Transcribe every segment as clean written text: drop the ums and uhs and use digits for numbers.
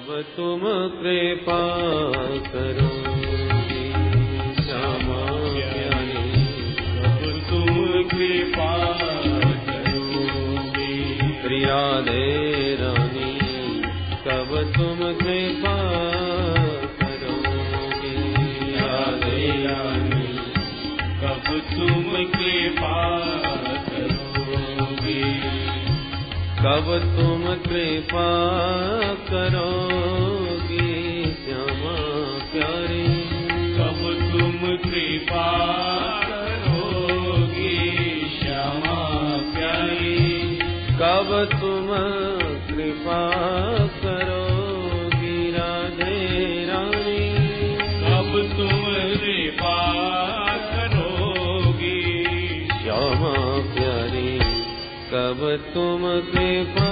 कब तुम कृपा करोगे श्यामा प्यारी, कब तुम कृपा करोगे। राधे रानी कब तुम कृपा करोगे। राधे रानी कब तुम कृपा करोगे। कब तुम कृपा करोगे श्यामा प्यारी, कब तुम कृपा करोगे श्यामा प्यारी। कब तुम कृपा करोगी राधे रानी, कब तुम कृपा करोगी श्यामा प्यारी, कब तुम कृपा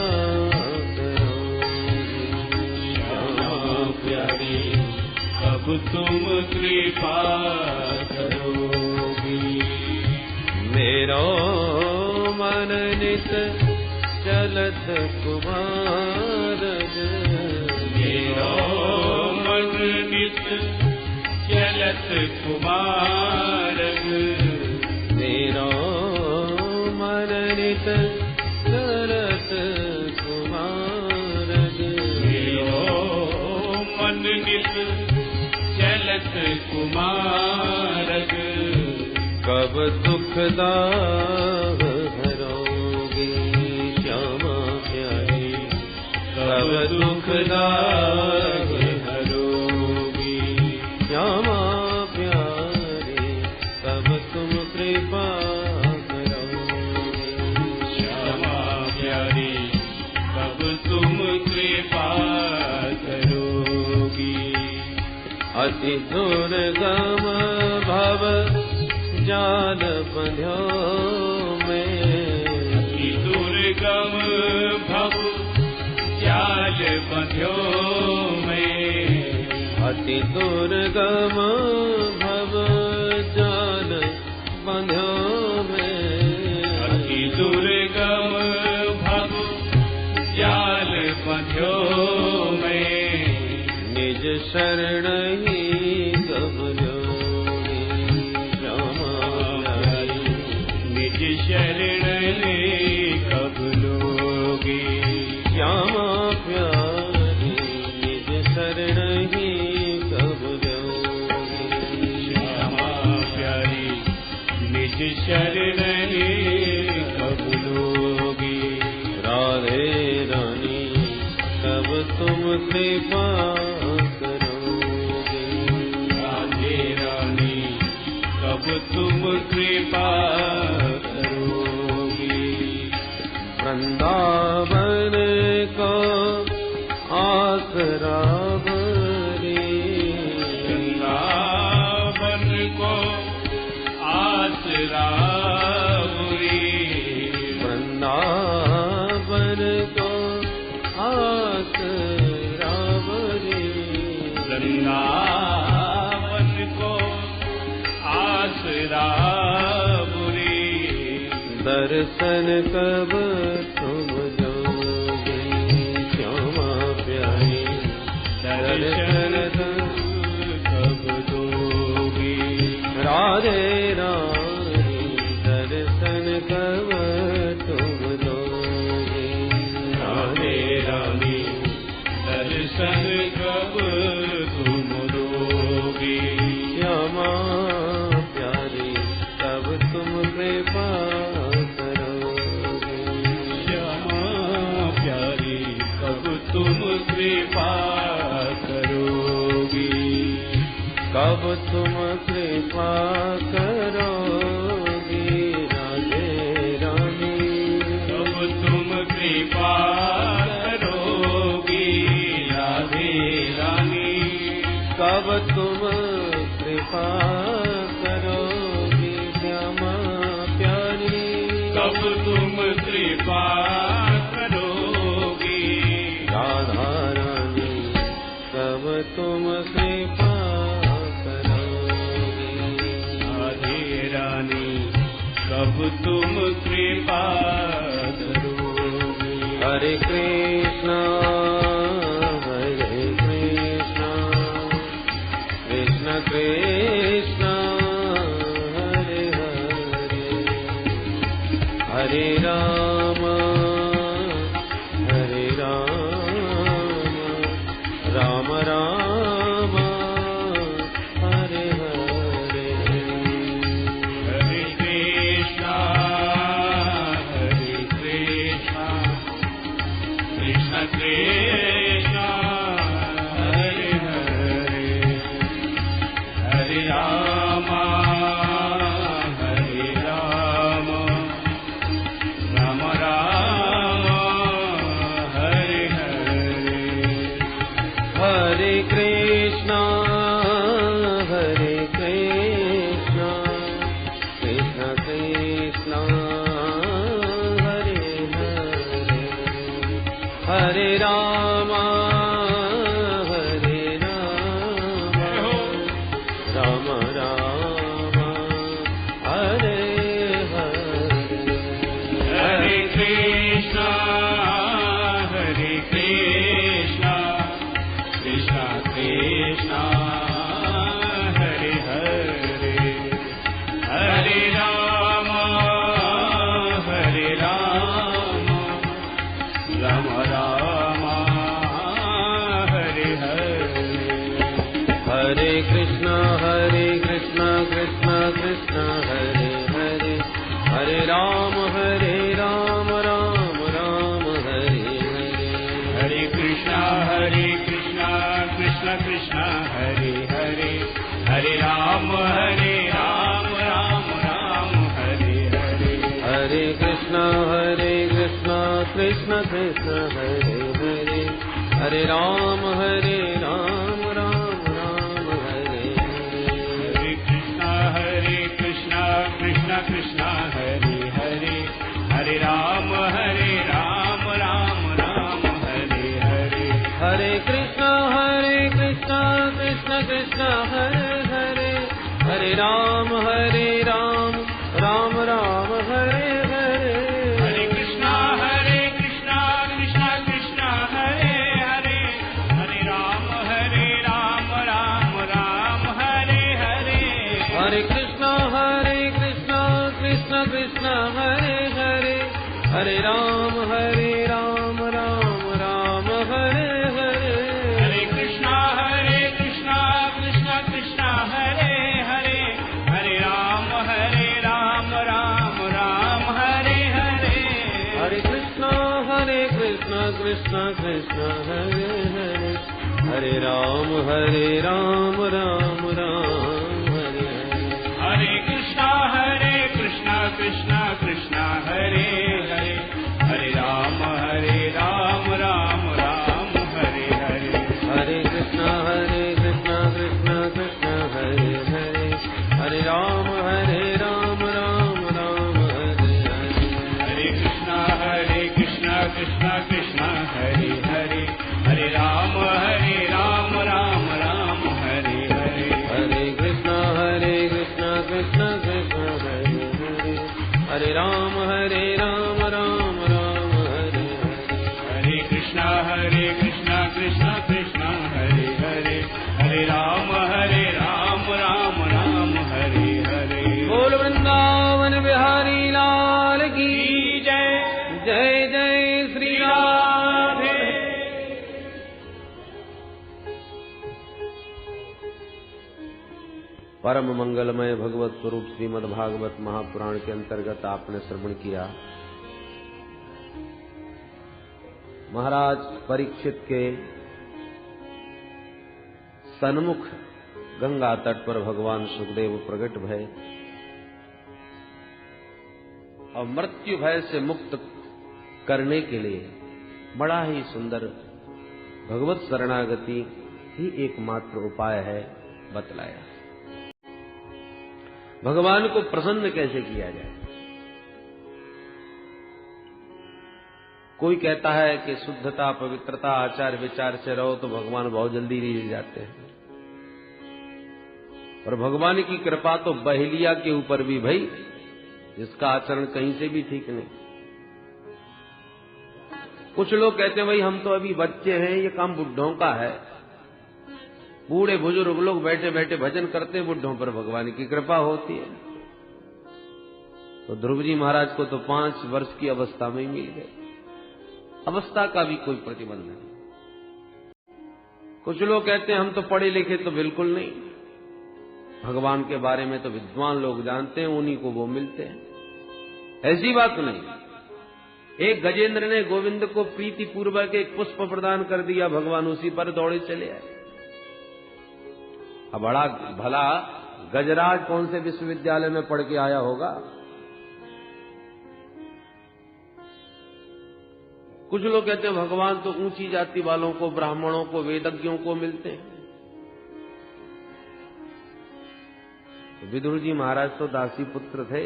करोगी श्यामा प्यारी। कब तुम कृपा करोगी। मेरो मन नित चलत कुमारग, मेरो मन नित चलत कुमारग। मेरो मन नित चलत कुमारग। मेरो मन नित चलत कुमारग। कब दुख दाह हरोगे श्यामा प्यारी, कब दुख दाह हरोगी श्यामा प्यारी, कब तुम कृपा करोगे श्यामा प्यारी। कब तुम कृपा करोगी। अति दुर्गम भव जाल बंध्यो में, अति दुर्गम भव जाल बंध्यो में। अति दुर्गम भव जाल बंध्यो में। अति दुर्गम भव जाल बंध्यो में। निज शरण ही कबलोगे श्यामा प्यारी, निज शरण ले कब लोगे श्यामा प्यारी, निज शरण ही कबलोगे श्यामा प्यारी। निज शरण ले कब लोगे। राधे रानी कब तुम कृपा करोगे। राधे रानी कब तुम कृपा करोगी। वृंदावन को आसरा भरी, वृंदावन को आसरा बुरी। वृंदावन को आसरा भरी। वृंदावन को आसरा बुरी। दर्शन कब तुम दोगे श्यामा प्यारी, दर्शन कब दोगी। राधे रानी दर्शन कब तुम दोगे। राधे रानी दर्शन कब तुम दोगी। श्यामा प्यारी कब तुम कृपा करोगे। श्यामा प्यारी कब तुम कृपा करोगी। कब तुम कृपा करोगी राधे रानी, कब तुम कृपा करोगी राधे रानी। कब तुम कृपा करोगी श्यामा प्यारी, कब तुम कृपा करोगी। राधा रानी कब तुम कृपा करोगी। कृष्ण हरे हरे हरे राम राम राम हरे हरे हरे कृष्णा कृष्ण कृष्ण हरे हरे हरे राम राम राम हरे हरे हरे कृष्ण कृष्ण कृष्ण हरे हरे हरे राम राम राम हरे हरे हरे कृष्ण कृष्ण कृष्ण हरे हरे हरे राम राम राम हरे हरे हरे कृष्ण कृष्ण कृष्ण हरे हरे हरे राम राम राम हरे हरे हरे कृष्ण कृष्ण कृष्ण हरे हरे हरे राम राम राम हरे हरे हरे कृष्ण कृष्ण कृष्ण हरे हरे हरे राम राम राम हरे हरे हरे कृष्ण कृष्ण कृष्ण हरे हरे हरे राम राम राम हरे हरे हरे कृष्ण कृष्ण कृष्ण हरे हरे हरे राम राम राम हरे हरे हरे कृष्ण कृष्ण कृष्ण हरे हरे हरे राम राम राम हरे हरे हरे कृष्ण कृष्ण कृष्ण हरे हरे हरे राम राम राम हरे हरे हरे कृष्ण कृष्ण कृष्ण हरे हरे हरे राम राम राम हरे हरे हरे कृष्ण कृष्ण कृष्ण हरे हरे हरे राम राम राम हरे हरे हरे कृष्ण कृष्ण कृष्ण हरे हरे हरे राम राम राम हरे हरे हरे कृष्ण कृष्ण कृष्ण हरे हरे हरे राम राम हरे हरे हरे कृष्ण कृष्ण कृष्ण हरे हरे हरे राम राम हरे हरे हरे कृष्ण कृष्ण कृष्ण हरे हरे हरे राम राम हरे हरे बोल वृंदावन बिहारी लाल की जय जय जय श्री राधे। परम मंगलमय भगवत स्वरूप श्रीमद् भागवत महापुराण के अंतर्गत आपने श्रवण किया महाराज परीक्षित के सन्मुख गंगा तट पर भगवान सुखदेव प्रकट भय और मृत्यु भय से मुक्त करने के लिए बड़ा ही सुंदर भगवत शरणागति ही एकमात्र उपाय है बतलाया। भगवान को प्रसन्न कैसे किया जाए। कोई कहता है कि शुद्धता पवित्रता आचार विचार से रहो तो भगवान बहुत जल्दी रिझ जाते हैं, और भगवान की कृपा तो बहेलिया के ऊपर भी भाई, जिसका आचरण कहीं से भी ठीक नहीं। कुछ लोग कहते हैं भाई हम तो अभी बच्चे हैं, ये काम बुढ़ों का है। बूढ़े बुजुर्ग लोग बैठे बैठे भजन करते, बुढ़ों पर भगवान की कृपा होती है। तो ध्रुव जी महाराज को तो 5 वर्ष की अवस्था में ही मिल गए। अवस्था का भी कोई प्रतिबंध नहीं। कुछ लोग कहते हैं हम तो पढ़े लिखे, तो बिल्कुल नहीं। भगवान के बारे में तो विद्वान लोग जानते हैं, उन्हीं को वो मिलते हैं। ऐसी बात नहीं। एक गजेंद्र ने गोविंद को प्रीति पूर्वक एक पुष्प प्रदान कर दिया, भगवान उसी पर दौड़े चले आए। अब बड़ा भला गजराज कौन से विश्वविद्यालय में पढ़ के आया होगा? कुछ लोग कहते हैं भगवान तो ऊंची जाति वालों को, ब्राह्मणों को, वेदज्ञों को मिलते हैं। विदुर जी महाराज तो दासी पुत्र थे,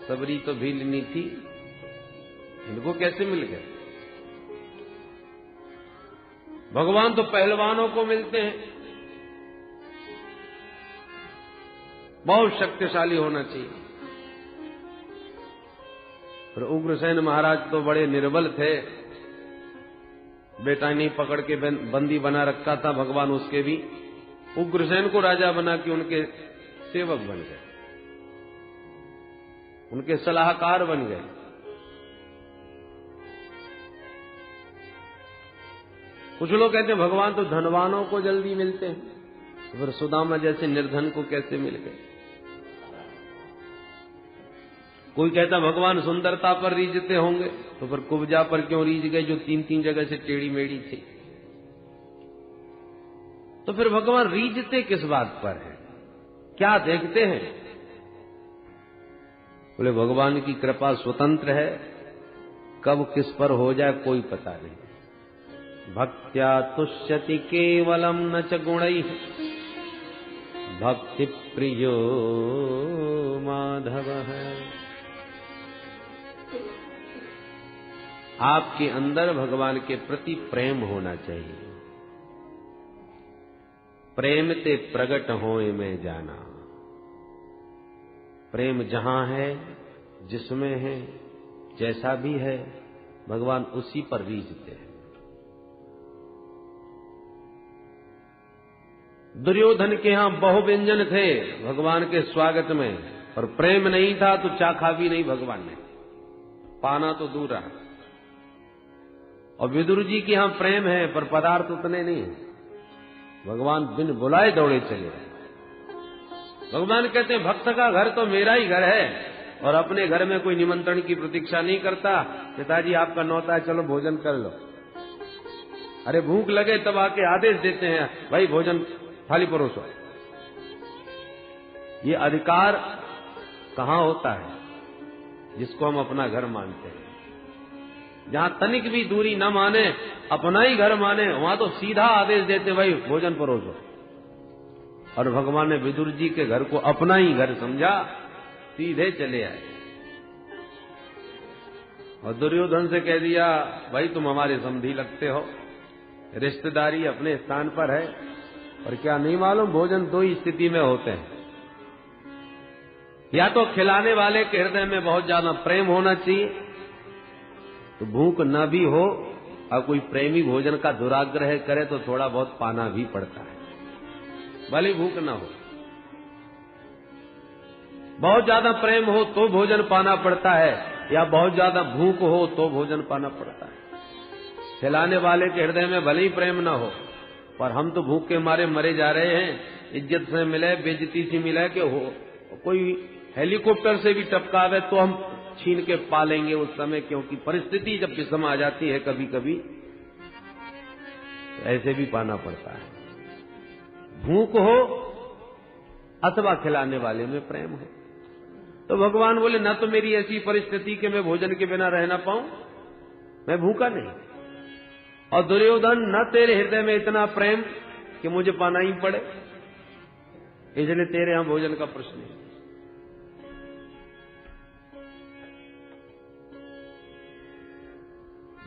सबरी तो भीलनी थी, इनको कैसे मिल गए? भगवान तो पहलवानों को मिलते हैं। बहुत शक्तिशाली होना चाहिए। और उग्रसेन महाराज तो बड़े निर्बल थे, बेटा नहीं पकड़ के बंदी बना रखा था भगवान, उसके भी उग्रसेन को राजा बना के उनके सेवक बन गए, उनके सलाहकार बन गए। कुछ लोग कहते हैं भगवान तो धनवानों को जल्दी मिलते हैं, तो फिर सुदामा जैसे निर्धन को कैसे मिल गए? कोई कहता भगवान सुंदरता पर रीझते होंगे, तो फिर कुब्जा पर क्यों रीझ गए जो 3-3 जगह से टेढ़ी मेढ़ी थी? तो फिर भगवान रीझते किस बात पर है? क्या देखते हैं? बोले भगवान की कृपा स्वतंत्र है, कब किस पर हो जाए कोई पता नहीं। भक्त्या तुष्यति केवलम न च गुणैः भक्ति प्रियो माधव है। आपके अंदर भगवान के प्रति प्रेम होना चाहिए। प्रेम ते प्रगट होए में जाना। प्रेम जहां है, जिसमें है, जैसा भी है, भगवान उसी पर रीझते हैं। दुर्योधन के यहां बहुव्यंजन थे भगवान के स्वागत में, पर प्रेम नहीं था तो चाखा भी नहीं भगवान ने, पाना तो दूर रहा। और विदुर जी के यहां प्रेम है पर पदार्थ उतने नहीं है, भगवान बिन बुलाए दौड़े चले। भगवान कहते हैं भक्त का घर तो मेरा ही घर है, और अपने घर में कोई निमंत्रण की प्रतीक्षा नहीं करता। पिताजी आपका न्योता है, चलो भोजन कर लो। अरे भूख लगे तब आके आदेश देते हैं, भाई भोजन थाली परोसो। ये अधिकार कहां होता है? जिसको हम अपना घर मानते हैं। जहां तनिक भी दूरी न माने, अपना ही घर माने, वहां तो सीधा आदेश देते, भाई भोजन परोसो। और भगवान ने विदुर जी के घर को अपना ही घर समझा, सीधे चले आए। और दुर्योधन से कह दिया, भाई तुम हमारे समधी लगते हो, रिश्तेदारी अपने स्थान पर है। और क्या नहीं मालूम, भोजन दो ही स्थिति में होते हैं, या तो खिलाने वाले के हृदय में बहुत ज्यादा प्रेम होना चाहिए, तो भूख न भी हो, और कोई प्रेमी भोजन का दुराग्रह करे तो थोड़ा बहुत पाना भी पड़ता है, भले भूख न हो। बहुत ज्यादा प्रेम हो तो भोजन पाना पड़ता है, या बहुत ज्यादा भूख हो तो भोजन पाना पड़ता है। खिलाने वाले के हृदय में भले ही प्रेम न हो, पर हम तो भूख के मारे मरे जा रहे हैं, इज्जत से मिले, बेइज्जती से मिले कि हो, कोई हेलीकॉप्टर से भी टपकावे तो हम छीन के पालेंगे उस समय, क्योंकि परिस्थिति जब विषम आ जाती है कभी कभी, तो ऐसे भी पाना पड़ता है। भूख हो अथवा खिलाने वाले में प्रेम हो। तो भगवान बोले, न तो मेरी ऐसी परिस्थिति कि मैं भोजन के बिना रह ना पाऊं, मैं भूखा नहीं। और दुर्योधन, न तेरे हृदय में इतना प्रेम कि मुझे पाना ही पड़े, इसलिए तेरे यहां भोजन का प्रश्न है।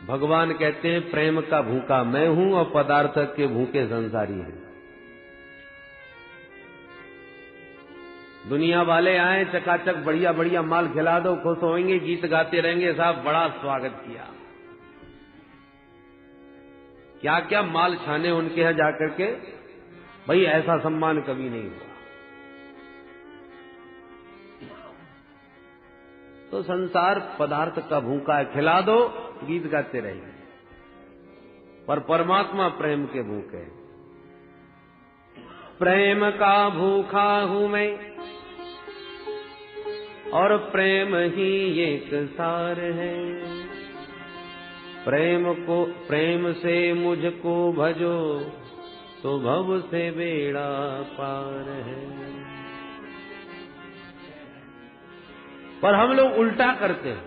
भगवान कहते हैं प्रेम का भूखा मैं हूं और पदार्थ के भूखे संसारी हैं। दुनिया वाले आए, चकाचक बढ़िया बढ़िया माल खिला दो, खुश होंगे, गीत गाते रहेंगे, साहब बड़ा स्वागत किया। क्या क्या माल छाने उनके यहां जाकर के, भाई ऐसा सम्मान कभी नहीं हुआ। तो संसार पदार्थ का भूखा है, खिला दो, गीत गाते रहेंगे, पर परमात्मा प्रेम के भूखे। प्रेम का भूखा हूं मैं और प्रेम ही एक सार है। प्रेम से मुझको भजो तो भव से बेड़ा पार है। पर हम लोग उल्टा करते हैं।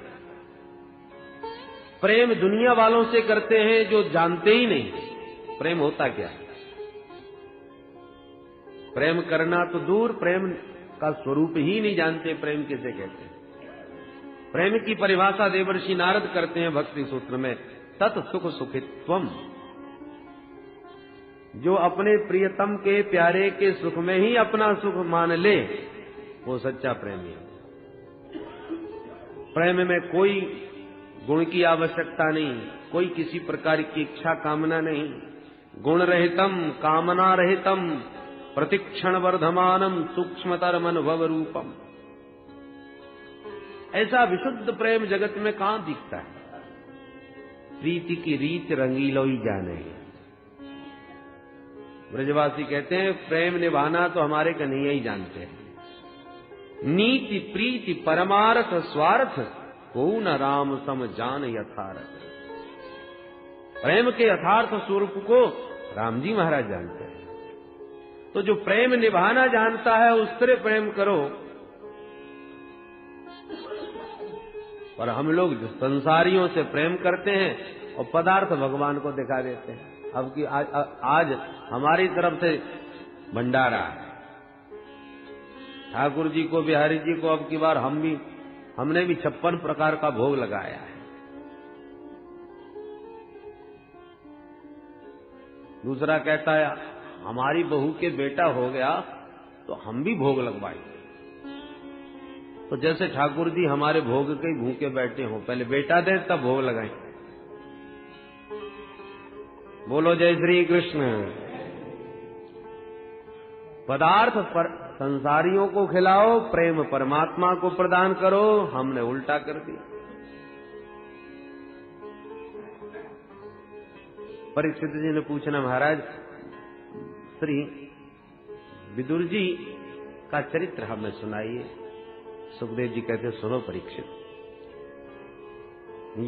प्रेम दुनिया वालों से करते हैं जो जानते ही नहीं प्रेम होता क्या है। प्रेम करना तो दूर, प्रेम का स्वरूप ही नहीं जानते प्रेम किसे कहते हैं। प्रेम की परिभाषा देवर्षि नारद करते हैं भक्ति सूत्र में, तत् सुख सुखित्वम। जो अपने प्रियतम के प्यारे के सुख में ही अपना सुख मान ले वो सच्चा प्रेमी है। प्रेम में कोई गुण की आवश्यकता नहीं, कोई किसी प्रकार की इच्छा कामना नहीं। गुण रहितम कामना रहितम प्रतिक्षण वर्धमानम सूक्ष्मतरम अनुभव रूपम। ऐसा विशुद्ध प्रेम जगत में कहां दिखता है। प्रीति की रीत रंगीलो ही जाने। ब्रजवासी कहते हैं प्रेम निभाना तो हमारे कन्हैया ही जानते हैं। नीति प्रीति परमार्थ स्वार्थ को न राम सम जान यथार्थ। प्रेम के यथार्थ स्वरूप को राम जी महाराज जानते हैं। तो जो प्रेम निभाना जानता है उस तरह प्रेम करो। और हम लोग संसारियों से प्रेम करते हैं और पदार्थ भगवान को दिखा देते हैं। अब की आज हमारी तरफ से भंडारा है। ठाकुर जी को, बिहारी जी को अब की बार हमने भी 56 प्रकार का भोग लगाया है। दूसरा कहता है हमारी बहू के बेटा हो गया तो हम भी भोग लगवाएंगे। तो जैसे ठाकुर जी हमारे भोग के भूखे बैठे हो, पहले बेटा दे तब भोग लगाएं। बोलो जय श्री कृष्ण। पदार्थ पर संसारियों को खिलाओ, प्रेम परमात्मा को प्रदान करो। हमने उल्टा कर दिया। परीक्षित जी ने पूछना, महाराज श्री विदुर जी का चरित्र हमें सुनाइए। सुखदेव जी कहते सुनो परीक्षित।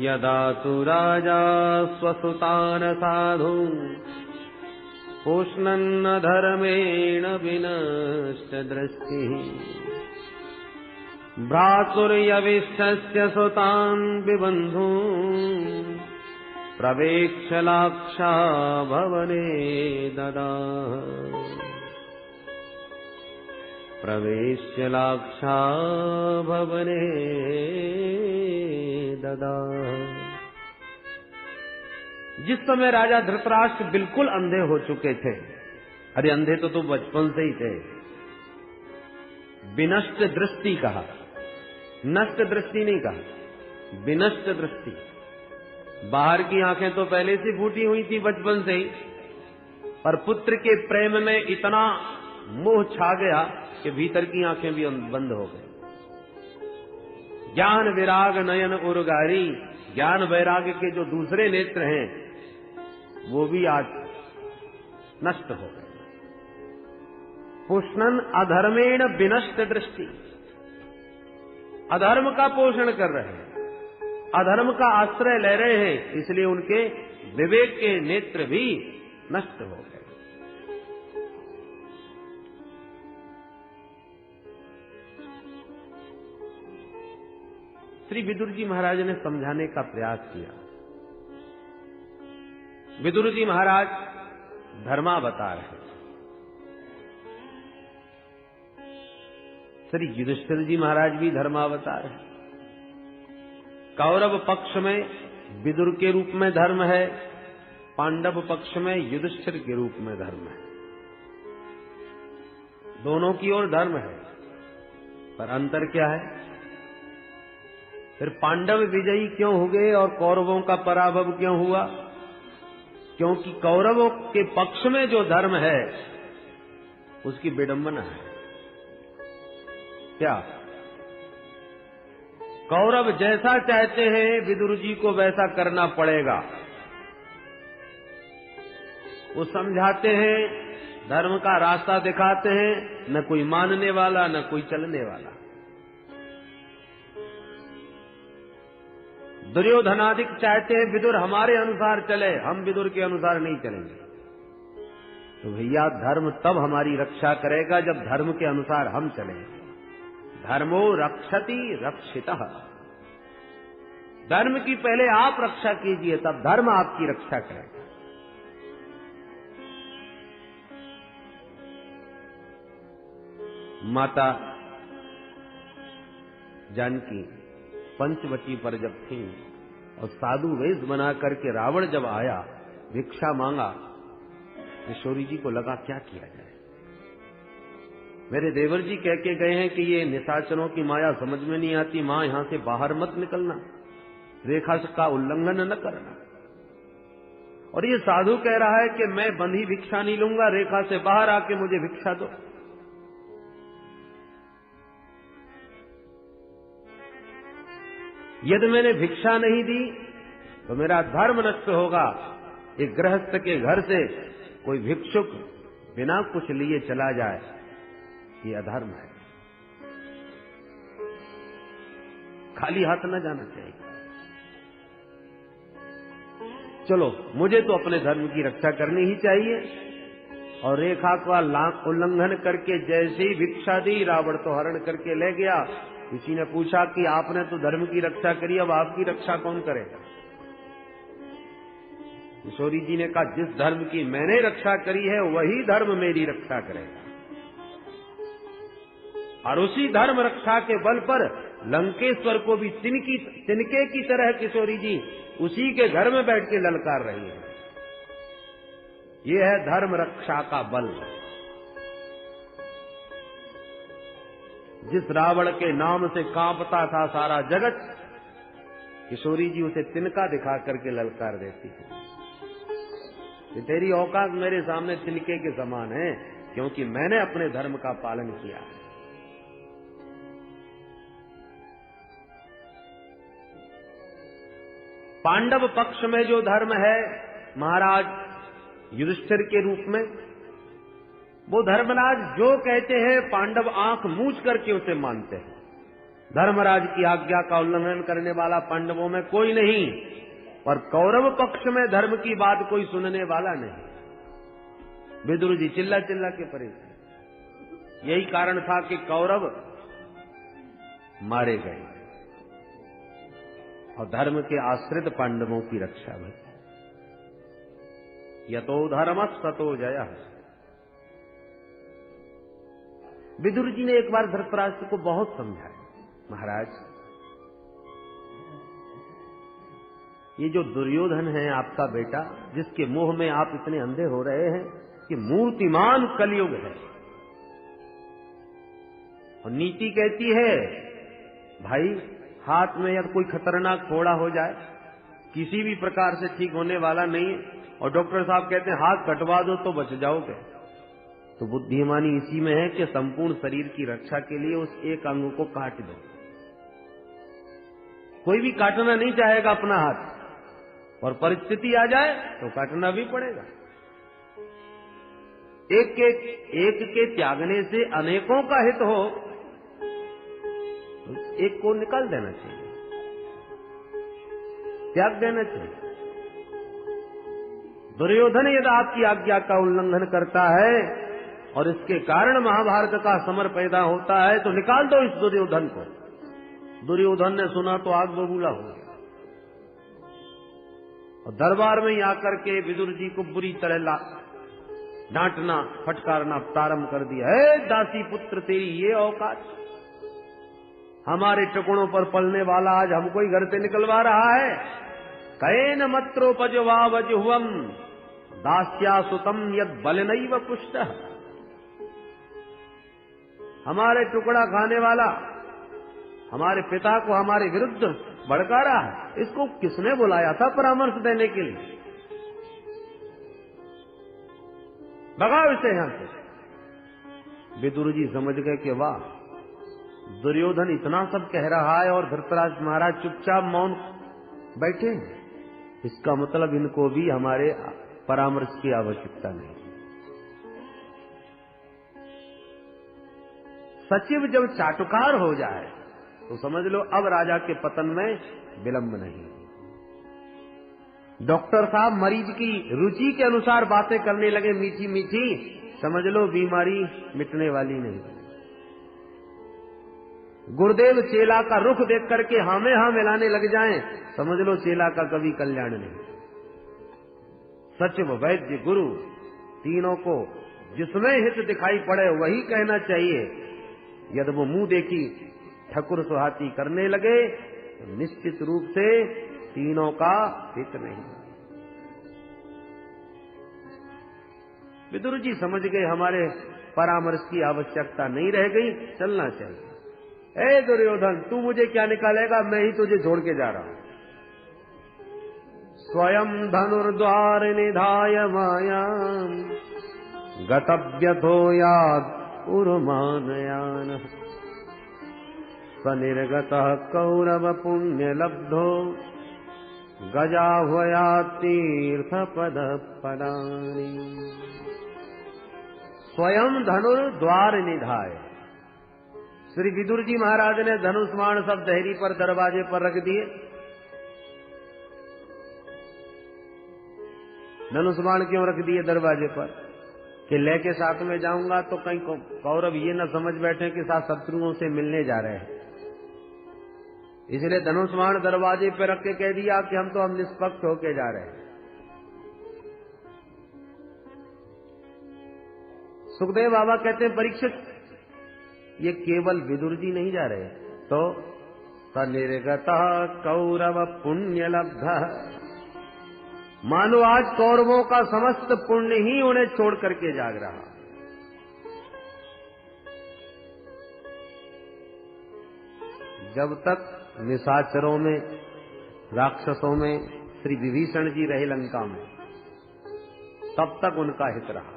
यदा तु राजा स्वसुतान साधु पोष्णन्न धर्मेण विनश्च दृष्टिः भ्रातुर्यविष्टस्य सुतान् विबन्धून् प्रवेक्ष्य लाक्षा भवने ददाह। प्रवेश्य लाक्षा भवने ददाह। जिस समय राजा धृतराष्ट्र बिल्कुल अंधे हो चुके थे, अरे अंधे तो बचपन से ही थे, विनष्ट दृष्टि कहा, नष्ट दृष्टि नहीं कहा, विनष्ट दृष्टि। बाहर की आंखें तो पहले से फूटी हुई थी बचपन से ही, पर पुत्र के प्रेम में इतना मोह छा गया कि भीतर की आंखें भी बंद हो गई। ज्ञान विराग नयन उर्गारी, ज्ञान वैराग्य के जो दूसरे नेत्र हैं वो भी आज नष्ट हो गए। पुष्णन अधर्मेण विनष्ट दृष्टि, अधर्म का पोषण कर रहे हैं, अधर्म का आश्रय ले रहे हैं, इसलिए उनके विवेक के नेत्र भी नष्ट हो गए। श्री विदुर जी महाराज ने समझाने का प्रयास किया। विदुर जी महाराज धर्मावतार है। श्री युधिष्ठिर जी महाराज भी धर्मावतार है। कौरव पक्ष में विदुर के रूप में धर्म है, पांडव पक्ष में युधिष्ठिर के रूप में धर्म है। दोनों की ओर धर्म है, पर अंतर क्या है? फिर पांडव विजयी क्यों हो गए और कौरवों का पराभव क्यों हुआ? क्योंकि कौरवों के पक्ष में जो धर्म है उसकी विडंबना है। क्या? कौरव जैसा चाहते हैं विदुर जी को वैसा करना पड़ेगा। वो समझाते हैं, धर्म का रास्ता दिखाते हैं, न कोई मानने वाला न कोई चलने वाला। दुर्योधनादिक चाहते हैं विदुर हमारे अनुसार चले, हम विदुर के अनुसार नहीं चलेंगे। तो भैया धर्म तब हमारी रक्षा करेगा जब धर्म के अनुसार हम चलेंगे। धर्मो रक्षति रक्षितः। धर्म की पहले आप रक्षा कीजिए, तब धर्म आपकी रक्षा करेगा। माता जानकी पंचवटी पर जब थी और साधु वेश बना करके रावण जब आया भिक्षा मांगा, किशोरी जी को लगा क्या किया जाए। मेरे देवर जी कह के गए हैं कि ये निशाचरों की माया समझ में नहीं आती, मां यहां से बाहर मत निकलना, रेखा का उल्लंघन न करना। और ये साधु कह रहा है कि मैं बंधी भिक्षा नहीं लूंगा, रेखा से बाहर आके मुझे भिक्षा दो। यदि मैंने भिक्षा नहीं दी तो मेरा धर्म नष्ट होगा। एक गृहस्थ के घर से कोई भिक्षुक बिना कुछ लिए चला जाए, ये अधर्म है। खाली हाथ न जाना चाहिए। चलो, मुझे तो अपने धर्म की रक्षा करनी ही चाहिए। और रेखा का उल्लंघन करके जैसे ही भिक्षा दी, रावण तो हरण करके ले गया। किसी ने पूछा कि आपने तो धर्म की रक्षा करी, अब आपकी रक्षा कौन करेगा? किशोरी जी ने कहा, जिस धर्म की मैंने रक्षा करी है वही धर्म मेरी रक्षा करेगा। और उसी धर्म रक्षा के बल पर लंकेश्वर को भी तिनके की तरह किशोरी जी उसी के घर में बैठ के ललकार रही है। ये है धर्म रक्षा का बल। जिस रावण के नाम से कांपता था सारा जगत, किशोरी जी उसे तिनका दिखा करके ललकार देती है कि तेरी औकात मेरे सामने तिनके के समान है, क्योंकि मैंने अपने धर्म का पालन किया है। पांडव पक्ष में जो धर्म है महाराज युधिष्ठिर के रूप में, वो धर्मराज जो कहते हैं पांडव आंख मूंछ करके उसे मानते हैं। धर्मराज की आज्ञा का उल्लंघन करने वाला पांडवों में कोई नहीं, और कौरव पक्ष में धर्म की बात कोई सुनने वाला नहीं। विदुर जी चिल्ला चिल्ला के परेशान। यही कारण था कि कौरव मारे गए और धर्म के आश्रित पांडवों की रक्षा भई। यतो धर्मस्ततो जयः। विदुर जी ने एक बार धृतराष्ट्र को बहुत समझाया, महाराज ये जो दुर्योधन है आपका बेटा, जिसके मोह में आप इतने अंधे हो रहे हैं, कि मूर्तिमान कलयुग है। और नीति कहती है भाई हाथ में यदि कोई खतरनाक फोड़ा हो जाए, किसी भी प्रकार से ठीक होने वाला नहीं, और डॉक्टर साहब कहते हैं हाथ कटवा दो तो बच जाओगे, तो बुद्धिमानी इसी में है कि संपूर्ण शरीर की रक्षा के लिए उस एक अंग को काट दो। कोई भी काटना नहीं चाहेगा अपना हाथ, और परिस्थिति आ जाए तो काटना भी पड़ेगा। एक के त्यागने से अनेकों का हित हो, तो एक को निकाल देना चाहिए, त्याग देना चाहिए। दुर्योधन यदि आपकी आज्ञा का उल्लंघन करता है और इसके कारण महाभारत का समर पैदा होता है, तो निकाल दो इस दुर्योधन को। दुर्योधन ने सुना तो आग बबूला हो गया और दरबार में ही आकर के विदुर जी को बुरी तरह डांटना फटकारना प्रारंभ कर दिया। है दासी पुत्र तेरी ये औकात, हमारे टुकड़ों पर पलने वाला आज हमको ही घर से निकलवा रहा है। कैन मत्रोपजवावजुहम दास्या सुतम यद बलनैव पुष्टः। हमारे टुकड़ा खाने वाला हमारे पिता को हमारे विरुद्ध भड़का रहा है, इसको किसने बुलाया था परामर्श देने के लिए? भगाओ इसे यहां से। विदुर जी समझ गए कि वाह, दुर्योधन इतना सब कह रहा है और धृतराष्ट्र महाराज चुपचाप मौन बैठे हैं, इसका मतलब इनको भी हमारे परामर्श की आवश्यकता नहीं। सचिव जब चाटुकार हो जाए तो समझ लो अब राजा के पतन में विलंब नहीं। डॉक्टर साहब मरीज की रुचि के अनुसार बातें करने लगे मीठी मीठी, समझ लो बीमारी मिटने वाली नहीं। गुरुदेव चेला का रुख देख करके हाँ में हाँ मिलाने लग जाएं, समझ लो चेला का कभी कल्याण नहीं। सचिव वैद्य गुरु तीनों को जिसमें हित दिखाई पड़े वही कहना चाहिए। यदि वो मुंह देखी ठकुर सुहाती करने लगे तो निश्चित रूप से तीनों का हित नहीं। विदुर जी समझ गए हमारे परामर्श की आवश्यकता नहीं रह गई, चलना चाहिए। ए दुर्योधन, तू मुझे क्या निकालेगा, मैं ही तुझे छोड़ के जा रहा हूं। स्वयं धनुर्द्वार निधाय मायां गतव्यथो याद उर्मानयान स्वनिर्गतः कौरव पुण्य लब्धो गजाह्वया तीर्थ पद पदानि। स्वयं धनुर्द्वार निधाय। श्री विदुर जी महाराज ने धनुष्मान सब दहरी पर दरवाजे पर रख दिए। धनुष्मान क्यों रख दिए दरवाजे पर? कि लेके साथ में जाऊंगा तो कहीं कौरव ये न समझ बैठे कि साथ शत्रुओं से मिलने जा रहे हैं। इसलिए धनुष्मान दरवाजे पर रख के कह दिया कि हम तो हम निष्पक्ष होके जा रहे हैं। सुखदेव बाबा कहते हैं परीक्षित, ये केवल विदुर जी नहीं जा रहे, तो सनिर्गतः कौरव पुण्य लब्धः, मानो आज कौरवों का समस्त पुण्य ही उन्हें छोड़ करके जाग रहा। जब तक निशाचरों में राक्षसों में श्री विभीषण जी रहे लंका में, तब तक उनका हित रहा।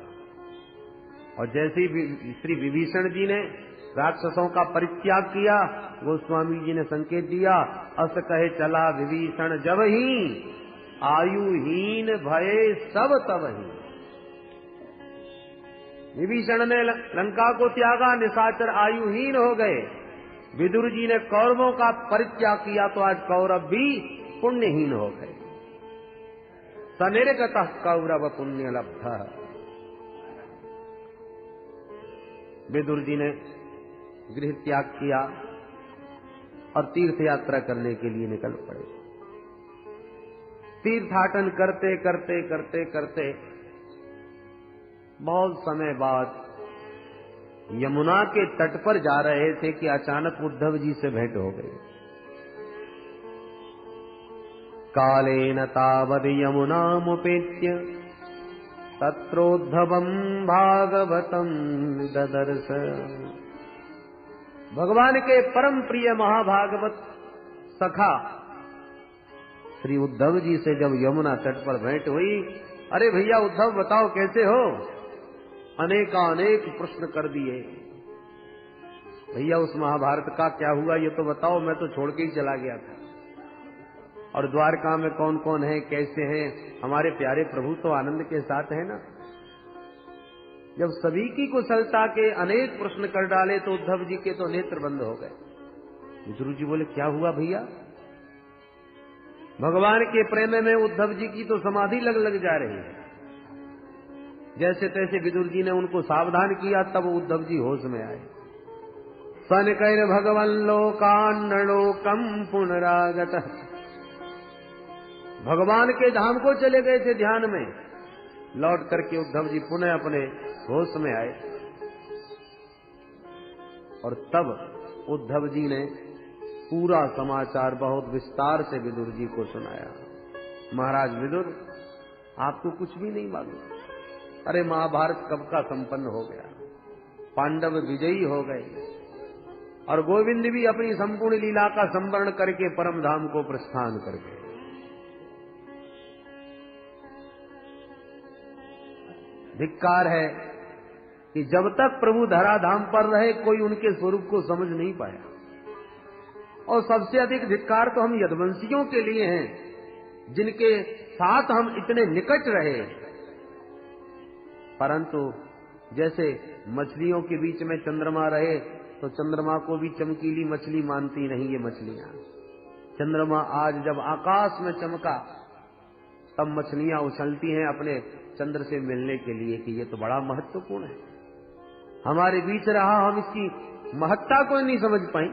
और जैसे ही श्री विभीषण जी ने राक्षसों का परित्याग किया, गोस्वामी जी ने संकेत दिया, अस कहे चला विभीषण जब ही आयुहीन भये सब तब ही। विभीषण ने लंका को त्यागा, निशाचर आयुहीन हो गए। विदुर जी ने कौरवों का परित्याग किया तो आज कौरव भी पुण्यहीन हो गए। सनिर्गतः कौरव पुण्य लब्धः। विदुर जी ने गृह त्याग किया और तीर्थ यात्रा करने के लिए निकल पड़े। तीर्थाटन करते करते करते करते बहुत समय बाद यमुना के तट पर जा रहे थे कि अचानक उद्धव जी से भेंट हो गई। कालेन तावद यमुनामुपेत्य तत्रोद्धवम् भागवतम् ददर्श। भगवान के परम प्रिय महाभागवत सखा श्री उद्धव जी से जब यमुना तट पर भेंट हुई, अरे भैया उद्धव बताओ कैसे हो? अनेकानेक प्रश्न कर दिए। भैया उस महाभारत का क्या हुआ ये तो बताओ, मैं तो छोड़ के ही चला गया था। और द्वारका में कौन कौन है, कैसे हैं? हमारे प्यारे प्रभु तो आनंद के साथ है ना। जब सभी की कुशलता के अनेक प्रश्न कर डाले तो उद्धव जी के तो नेत्र बंद हो गए। विदुर जी बोले क्या हुआ भैया? भगवान के प्रेम में उद्धव जी की तो समाधि लग जा रही है। जैसे तैसे विदुर जी ने उनको सावधान किया, तब उद्धव जी होश में आए। सन कैर भगवन लोकान्नलोकम पुनरागत। भगवान के धाम को चले गए थे ध्यान में, लौट करके उद्धव जी पुनः अपने होश में आए। और तब उद्धव जी ने पूरा समाचार बहुत विस्तार से विदुर जी को सुनाया। महाराज विदुर, आपको कुछ भी नहीं मालूम। अरे महाभारत कब का संपन्न हो गया, पांडव विजयी हो गए और गोविंद भी अपनी संपूर्ण लीला का संवरण करके परम धाम को प्रस्थान कर गए। धिक्कार है कि जब तक प्रभु धराधाम पर रहे कोई उनके स्वरूप को समझ नहीं पाया। और सबसे अधिक धिक्कार तो हम यदुवंशियों के लिए हैं, जिनके साथ हम इतने निकट रहे, परंतु जैसे मछलियों के बीच में चंद्रमा रहे तो चंद्रमा को भी चमकीली मछली मानती नहीं ये मछलियां। चंद्रमा आज जब आकाश में चमका तब मछलियां उछलती हैं अपने चंद्र से मिलने के लिए कि ये तो बड़ा महत्वपूर्ण है, हमारे बीच रहा, हम इसकी महत्ता को नहीं समझ पाई।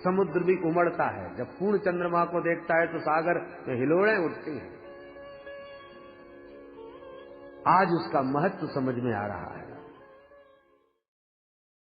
समुद्र भी उमड़ता है, जब पूर्ण चंद्रमा को देखता है तो सागर में हिलोड़ें उठती हैं। आज उसका महत्व समझ में आ रहा है।